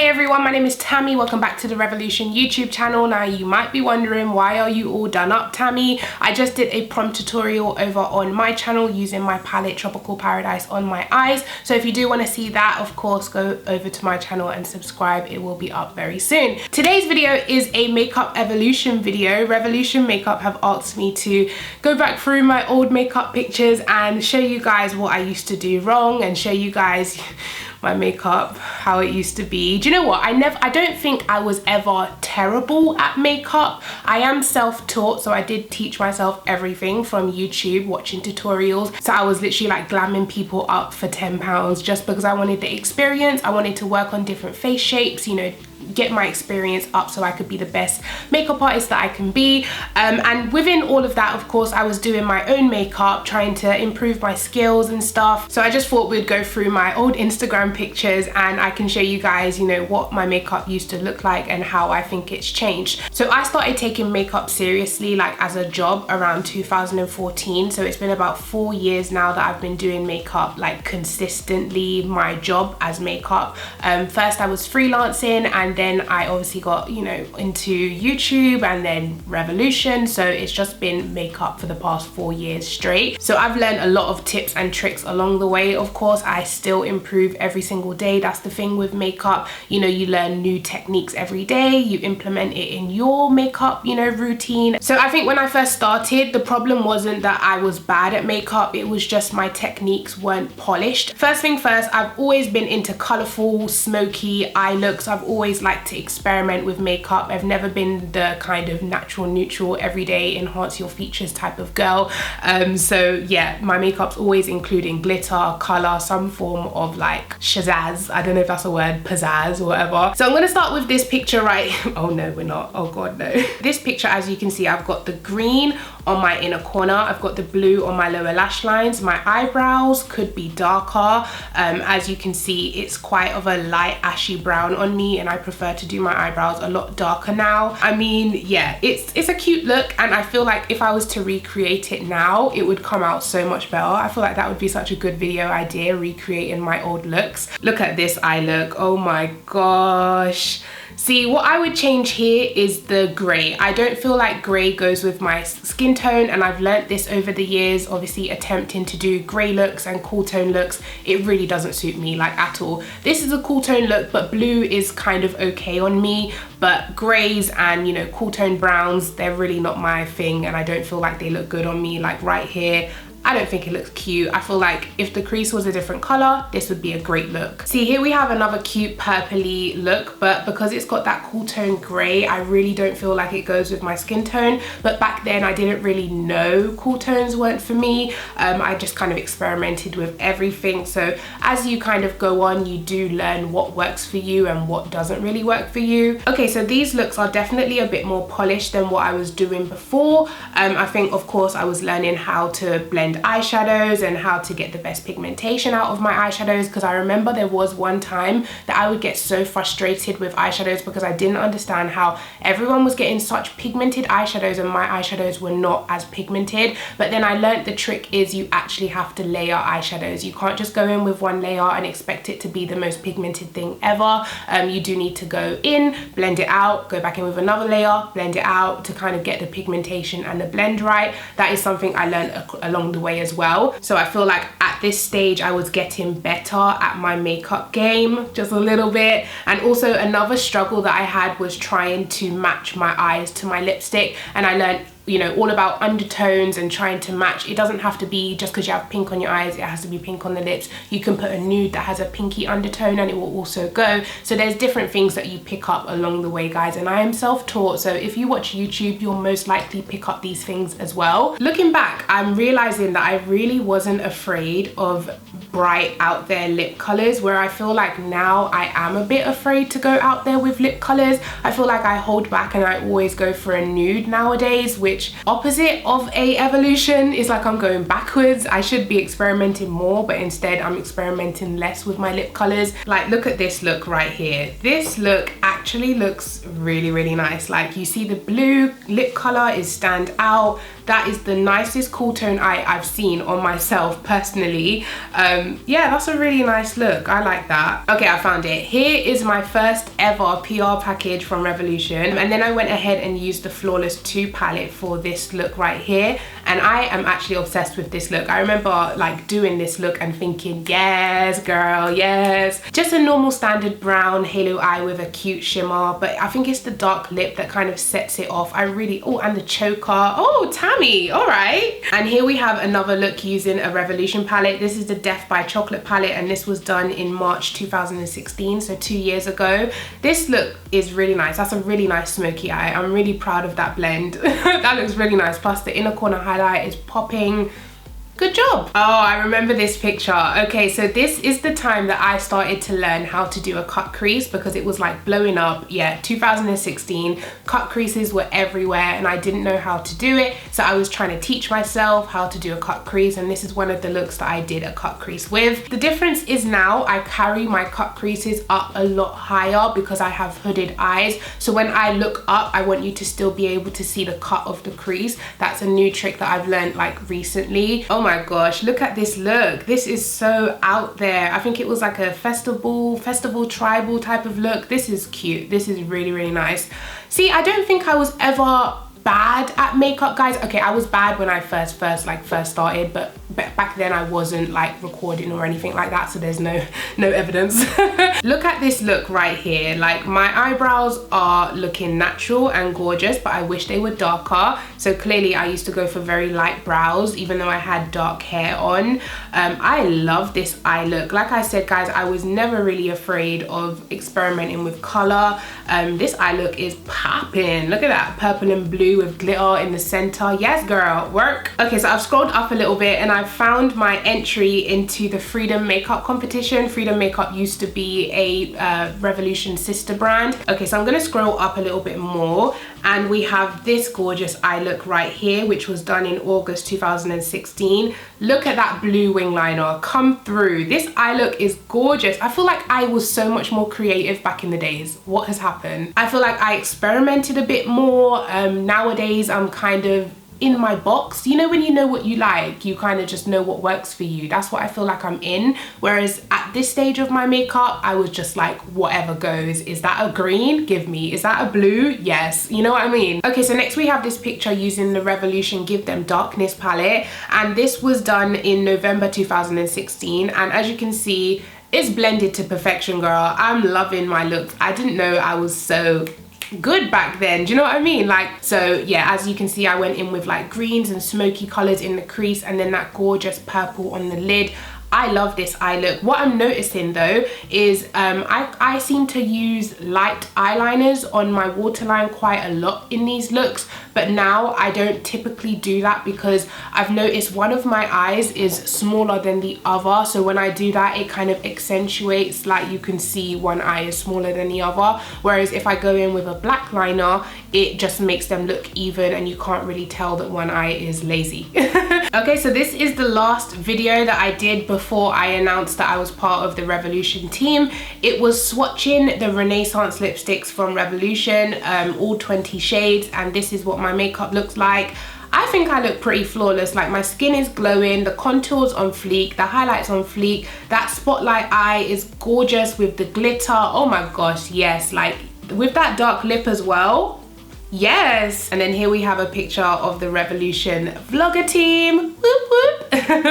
Hey everyone, my name is Tammy. Welcome back to the Revolution YouTube channel. Now you might be wondering, why are you all done up, Tammy? I just did a prompt tutorial over on my channel using my palette Tropical Paradise on my eyes. So if you do want to see that, of course, go over to my channel and subscribe. It will be up very soon. Today's video is a makeup evolution video. Revolution Makeup have asked me to go back through my old makeup pictures and show you guys what I used to do wrong and show you guys my makeup, how it used to be. Do you know what? I don't think I was ever terrible at makeup. I am self-taught, so I did teach myself everything from YouTube, watching tutorials. So I was literally like glamming people up for £10 just because I wanted the experience. I wanted to work on different face shapes, you know, get my experience up so I could be the best makeup artist that I can be. And within all of that, of course, I was doing my own makeup, trying to improve my skills and stuff. So I just thought we'd go through my old Instagram pictures and I can show you guys, you know, what my makeup used to look like and how I think it's changed. So I started taking makeup seriously, like as a job, around 2014. So it's been about 4 years now that I've been doing makeup, like consistently, my job as makeup. First I was freelancing, and then I obviously got, you know, into YouTube and then Revolution. So it's just been makeup for the past 4 years straight. So I've learned a lot of tips and tricks along the way. Of course, I still improve every single day. That's the thing with makeup. You know, you learn new techniques every day. You implement it in your makeup, you know, routine. So I think when I first started, the problem wasn't that I was bad at makeup. It was just my techniques weren't polished. First thing first, I've always been into colorful, smoky eye looks. I've always liked to experiment with makeup. I've never been the kind of natural, neutral, everyday, enhance your features type of girl. So yeah, my makeup's always including glitter, color, some form of like shazazz. I don't know if that's a word, pizzazz or whatever. So I'm gonna start with this picture right. Oh no, we're not. Oh god, no. This picture, as you can see, I've got the green on my inner corner. I've got the blue on my lower lash lines. My eyebrows could be darker. As you can see, it's quite of a light ashy brown on me, and I prefer to do my eyebrows a lot darker now. I mean, yeah, it's a cute look, and I feel like if I was to recreate it now, it would come out so much better. I feel like that would be such a good video idea, recreating my old looks. Look at this eye look. Oh my gosh. See, what I would change here is the grey. I don't feel like grey goes with my skin tone, and I've learnt this over the years, obviously attempting to do grey looks and cool tone looks. It really doesn't suit me like at all. This is a cool tone look, but blue is kind of okay on me, but greys and, you know, cool tone browns, they're really not my thing, and I don't feel like they look good on me. Like right here, I don't think it looks cute. I feel like if the crease was a different color, this would be a great look. See, here we have another cute purpley look, but because it's got that cool tone gray, I really don't feel like it goes with my skin tone. But back then I didn't really know cool tones weren't for me. I just kind of experimented with everything. So as you kind of go on, you do learn what works for you and what doesn't really work for you. Okay, so these looks are definitely a bit more polished than what I was doing before. I think, of course, I was learning how to blend eyeshadows and how to get the best pigmentation out of my eyeshadows, because I remember there was one time that I would get so frustrated with eyeshadows because I didn't understand how everyone was getting such pigmented eyeshadows and my eyeshadows were not as pigmented. But then I learned the trick is you actually have to layer eyeshadows. You can't just go in with one layer and expect it to be the most pigmented thing ever. You do need to go in, blend it out, go back in with another layer, blend it out to kind of get the pigmentation and the blend right. That is something I learned along the way as well. So I feel like at this stage I was getting better at my makeup game, just a little bit. And also another struggle that I had was trying to match my eyes to my lipstick, and I learned, you know, all about undertones and trying to match. It doesn't have to be just because you have pink on your eyes, it has to be pink on the lips. You can put a nude that has a pinky undertone and it will also go. So there's different things that you pick up along the way, guys, and I am self-taught, so if you watch YouTube, you'll most likely pick up these things as well. Looking back, I'm realizing that I really wasn't afraid of bright out there lip colors, where I feel like now I am a bit afraid to go out there with lip colors. I feel like I hold back and I always go for a nude nowadays, which opposite of a evolution is like I'm going backwards. I should be experimenting more, but instead I'm experimenting less with my lip colors. Like, look at this look right here. This look actually actually looks really, really nice. Like, you see the blue lip color is stand out. That is the nicest cool tone eye I've seen on myself personally. Yeah, that's a really nice look. I like that. Okay, I found it. Here is my first ever PR package from Revolution. And then I went ahead and used the Flawless 2 palette for this look right here. And I am actually obsessed with this look. I remember like doing this look and thinking, yes, girl, yes. Just a normal standard brown halo eye with a cute shimmer. But I think it's the dark lip that kind of sets it off. I really, oh, and the choker. Oh, Tammi, all right. And here we have another look using a Revolution palette. This is the Death by Chocolate palette, and this was done in March 2016, so 2 years ago. This look is really nice. That's a really nice smoky eye. I'm really proud of that blend. That looks really nice. Plus the inner corner highlight is popping. Good job. Oh, I remember this picture. Okay, so this is the time that I started to learn how to do a cut crease, because it was like blowing up. Yeah, 2016, cut creases were everywhere and I didn't know how to do it. So I was trying to teach myself how to do a cut crease, and this is one of the looks that I did a cut crease with. The difference is now I carry my cut creases up a lot higher because I have hooded eyes. So when I look up, I want you to still be able to see the cut of the crease. That's a new trick that I've learned like recently. Oh my gosh, look at this look. This is so out there. I think it was like a festival tribal type of look. This is cute. This is really, really nice. See, I don't think I was ever bad at makeup, guys. Okay, I was bad when I first started, but back then I wasn't like recording or anything like that, so there's no evidence. Look at this look right here. Like, my eyebrows are looking natural and gorgeous, but I wish they were darker. So clearly I used to go for very light brows even though I had dark hair on. I love this eye look. Like I said, guys, I was never really afraid of experimenting with color. This eye look is popping. Look at that, purple and blue with glitter in the center. Yes, girl, work. Okay, so I've scrolled up a little bit and I've found my entry into the Freedom Makeup competition. Freedom Makeup used to be a Revolution sister brand. Okay, so I'm gonna scroll up a little bit more, and we have this gorgeous eye look right here, which was done in August 2016. Look at that blue wing liner come through. This eye look is gorgeous. I feel like I was so much more creative back in the days. What has happened? I feel like I experimented a bit more. Nowadays I'm kind of in my box. You know, when you know what you like, you kind of just know what works for you. That's what I feel like I'm in. Whereas at this stage of my makeup, I was just like, whatever goes. Is that a green? Give me. Is that a blue? Yes. You know what I mean? Okay, so next we have this picture using the Revolution Give Them Darkness palette, and this was done in November 2016, and as you can see, it's blended to perfection, girl. I'm loving my looks. I didn't know I was so good back then, do you know what I mean? Like, so yeah, as you can see, I went in with like greens and smoky colors in the crease, and then that gorgeous purple on the lid. I love this eye look. What I'm noticing though is I seem to use light eyeliners on my waterline quite a lot in these looks, but now I don't typically do that because I've noticed one of my eyes is smaller than the other. So when I do that, it kind of accentuates, like you can see one eye is smaller than the other. Whereas if I go in with a black liner, it just makes them look even and you can't really tell that one eye is lazy. Okay, so this is the last video that I did before I announced that I was part of the Revolution team. It was swatching the Renaissance lipsticks from Revolution, all 20 shades, and this is what my makeup looks like. I think I look pretty flawless. Like, my skin is glowing, the contours on fleek, the highlights on fleek, that spotlight eye is gorgeous with the glitter. Oh my gosh, yes, like with that dark lip as well. Yes. And then here we have a picture of the Revolution vlogger team. Whoop whoop.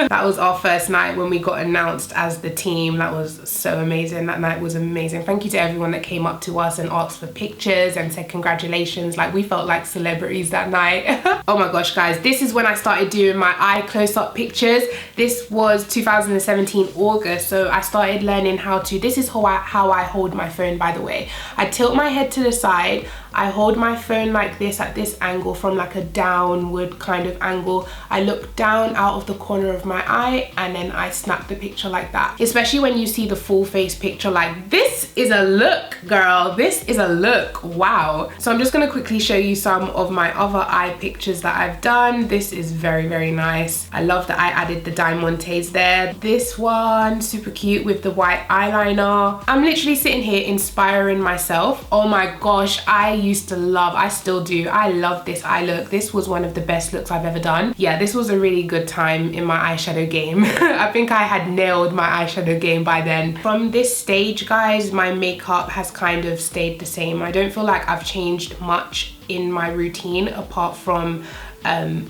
That was our first night when we got announced as the team. That was so amazing. That night was amazing. Thank you to everyone that came up to us and asked for pictures and said congratulations. Like, we felt like celebrities that night. Oh my gosh, guys, this is when I started doing my eye close-up pictures. This was 2017 August, so I started learning how to, this is how I hold my phone, by the way. I tilt my head to the side, I hold my phone like this at this angle, from like a downward kind of angle. I look down out of the corner corner of my eye, and then I snap the picture like that. Especially when you see the full face picture, like this is a look, girl. This is a look. Wow. So I'm just gonna quickly show you some of my other eye pictures that I've done. This is very, very nice. I love that I added the diamantes there. This one, super cute with the white eyeliner. I'm literally sitting here inspiring myself. Oh my gosh, I used to love, I still do, I love this eye look. This was one of the best looks I've ever done. Yeah, this was a really good time in my eyeshadow game. I think I had nailed my eyeshadow game by then. From this stage, guys, my makeup has kind of stayed the same. I don't feel like I've changed much in my routine apart from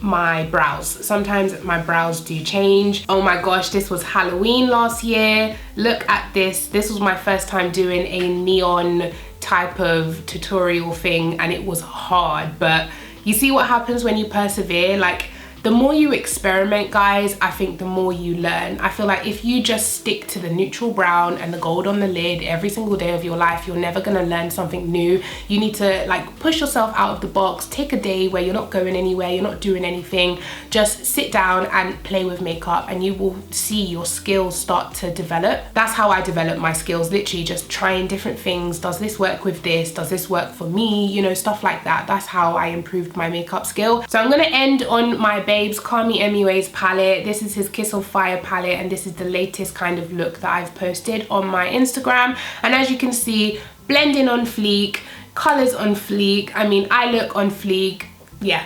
my brows. Sometimes my brows do change. Oh my gosh, this was Halloween last year. Look at this. This was my first time doing a neon type of tutorial thing, and it was hard, but you see what happens when you persevere. Like, the more you experiment, guys, I think the more you learn. I feel like if you just stick to the neutral brown and the gold on the lid every single day of your life, you're never gonna learn something new. You need to like push yourself out of the box, take a day where you're not going anywhere, you're not doing anything, just sit down and play with makeup, and you will see your skills start to develop. That's how I develop my skills, literally just trying different things. Does this work with this? Does this work for me? You know, stuff like that. That's how I improved my makeup skill. So I'm gonna end on my Babe's Tammi'S palette. This is his Kiss of Fire palette, and this is the latest kind of look that I've posted on my Instagram. And as you can see, blending on fleek, colors on fleek, I mean eye look on fleek, yeah.